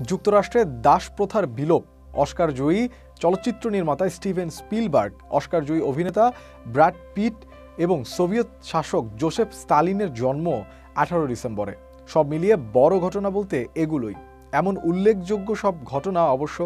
যুক্তরাষ্ট্রে দাস প্রথার বিলোপ, অস্কার জয়ী চলচ্চিত্র নির্মাতা স্টিভেন স্পিলবার্গ, অস্কার জয়ী অভিনেতা ব্র্যাড পিট এবং সোভিয়েত শাসক জোসেফ স্তালিনের জন্ম 18 ডিসেম্বরে। সব মিলিয়ে বড় ঘটনা বলতে এগুলোই। এমন উল্লেখযোগ্য সব ঘটনা অবশ্য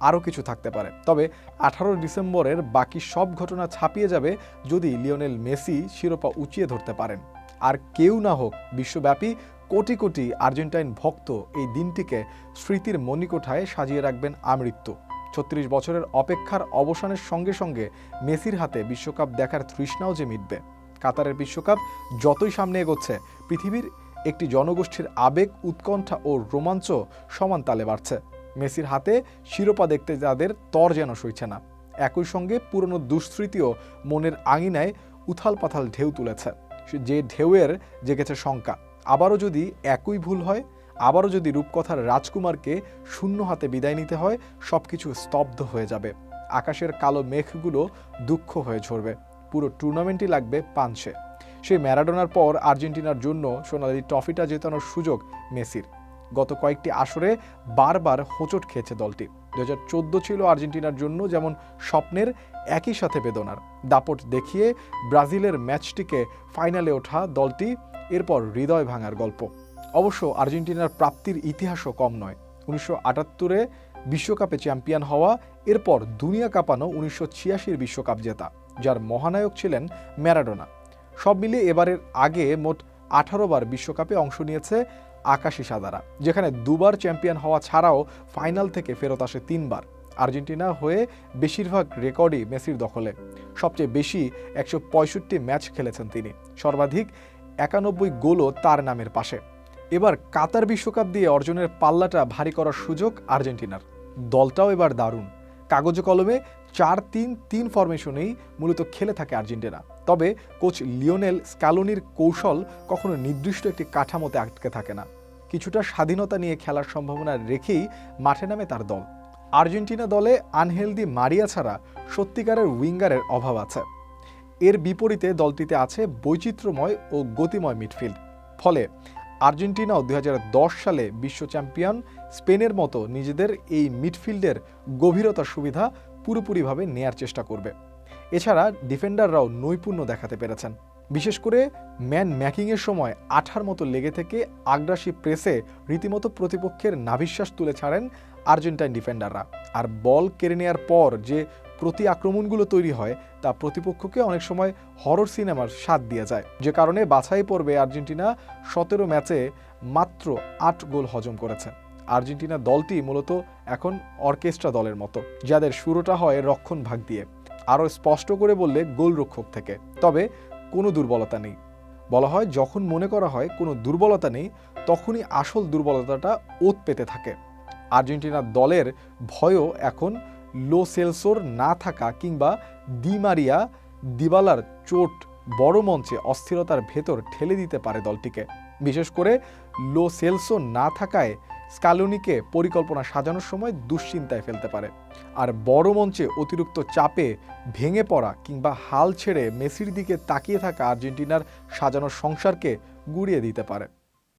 আরও কিছু থাকতে পারে, তবে 18 ডিসেম্বরের বাকি সব ঘটনা ছাপিয়ে যাবে যদি লিওনেল মেসি শিরোপা উঁচিয়ে ধরতে পারেন। আর কেউ না হোক, বিশ্বব্যাপী কোটি কোটি আর্জেন্টাইন ভক্ত এই দিনটিকে স্মৃতির মণিকোঠায় সাজিয়ে রাখবেন আমৃত্যু। 36 বছরের অপেক্ষার অবসানের সঙ্গে সঙ্গে মেসির হাতে বিশ্বকাপ দেখার তৃষ্ণাও যে মিটবে। কাতারের বিশ্বকাপ যতই সামনে এগোচ্ছে, পৃথিবীর একটি জনগোষ্ঠীর আবেগ, উৎকণ্ঠা ও রোমাঞ্চ সমান তালে বাড়ছে। মেসির হাতে শিরোপা দেখতে যাদের তর যেন সইছে না। একই সঙ্গে পুরনো দুঃস্মৃতিও মনের আঙিনায় উথাল পাথাল ঢেউ তুলেছে, যে ঢেউয়ের জেগেছে শঙ্কা। আবারও যদি একই ভুল হয়, আবারও যদি রূপকথার রাজকুমারকে শূন্য হাতে বিদায় নিতে হয়, সবকিছু স্তব্ধ হয়ে যাবে। আকাশের কালো মেঘগুলো দুঃখ হয়ে ঝরবে। পুরো টুর্নামেন্টই লাগবে পাঞ্চে। সেই ম্যারাডোনার পর আর্জেন্টিনার জন্য সোনালি ট্রফিটা জেতানোর সুযোগ মেসির। গত কয়েকটি আসরে বারবার হোঁচট খেয়েছে দলটি। 2014 ছিল আর্জেন্টিনার জন্য যেমন স্বপ্নের, একই সাথে বেদনার। দাপট দেখিয়ে ব্রাজিলের ম্যাচটিকে ফাইনালে ওঠা দলটি এরপর হৃদয় ভাঙার গল্প। অবশ্য আর্জেন্টিনার প্রাপ্তির ইতিহাসও কম নয়। 1978-এ বিশ্বকাপে চ্যাম্পিয়ন হওয়া, এরপর দুনিয়া কাঁপানো 1986 বিশ্বকাপ জেতা, যার মহানায়ক ছিলেন ম্যারাডোনা। সব মিলিয়ে এবারের আগে মোট 18 বার বিশ্বকাপে অংশ নিয়েছে আকাশি সাদারা, যেখানে দুবার চ্যাম্পিয়ন হওয়া ছাড়াও ফাইনাল থেকে ফেরত আসে 3 বার। আর্জেন্টিনা হয়ে বেশিরভাগ রেকর্ডই মেসির দখলে। সবচেয়ে বেশি 165 ম্যাচ খেলেছেন তিনি, সর্বাধিক 91 গোলও তার নামের পাশে। এবার কাতার বিশ্বকাপ দিয়ে অর্জনের পাল্লাটা ভারী করার সুযোগ আর্জেন্টিনার। দলটাও এবার দারুণ। কাগজে কলমে 4-3-3 ফরমেশনেই মূলত খেলে থাকে আর্জেন্টিনা। তবে কোচ লিওনেল স্ক্যালোনির কৌশল কখনো নির্দিষ্ট একটি কাঠামোতে আটকে থাকে না। কিছুটা স্বাধীনতা নিয়ে খেলার সম্ভাবনা রেখেই মাঠে নামে তার দল। আর্জেন্টিনা দলে আনহেল দি মারিয়া ছাড়া সত্যিকারের উইঙ্গারের অভাব আছে। এর বিপরীতে দলটিতে আছে বৈচিত্র্যময় ও গতিময় মিডফিল্ড। ফলে আর্জেন্টিনাও 2010 সালে বিশ্ব চ্যাম্পিয়ন স্পেনের মতো নিজেদের এই মিডফিল্ডের গভীরতার সুবিধা পুরোপুরিভাবে নেয়ার চেষ্টা করবে। এছাড়া ডিফেন্ডাররাও নৈপুণ্য দেখাতে পেরেছেন। বিশেষ করে ম্যান ম্যাকিংয়ের সময় আঠার মতো লেগে থেকে আগ্রাসী প্রেসে রীতিমতো প্রতিপক্ষের নাভিশ্বাস তুলে ছাড়েন আর্জেন্টাইন ডিফেন্ডাররা। আর বল কেড়ে নেওয়ার পর যে প্রতি আক্রমণগুলো তৈরি হয়, তা প্রতিপক্ষকে অনেক সময় হরর সিনেমার স্বাদ দিয়ে যায়। যে কারণে বাছাই পর্বে আর্জেন্টিনা 17 ম্যাচে মাত্র 8 গোল হজম করেছে। আর্জেন্টিনা দলটি মূলত এখন অর্কেস্ট্রা দলের মতো, যাদের শুরুটা হয় রক্ষণ ভাগ দিয়ে, আরও স্পষ্ট করে বললে গোলরক্ষক থেকে। তবে কোনো দুর্বলতা নেই। বলা হয় যখন মনে করা হয় কোনো দুর্বলতা নেই, তখনই আসল দুর্বলতাটা ওত পেতে থাকে। আর্জেন্টিনা দলের ভয়ও এখন লো সেলসোর না থাকা কিংবা ডি মারিয়া দিবালার চোট বড় মঞ্চে অস্থিরতার ভেতর ঠেলে দিতে পারে দলটিকে। বিশেষ করে লো সেলসো না থাকায় স্ক্যালোনিকে পরিকল্পনা সাজানোর সময় দুশ্চিন্তায় ফেলতে পারে। আর বড় মঞ্চে অতিরিক্ত চাপে ভেঙে পড়া কিংবা হাল ছেড়ে মেসির দিকে তাকিয়ে থাকা আর্জেন্টিনার সাজানোর সংসারকে গুঁড়িয়ে দিতে পারে।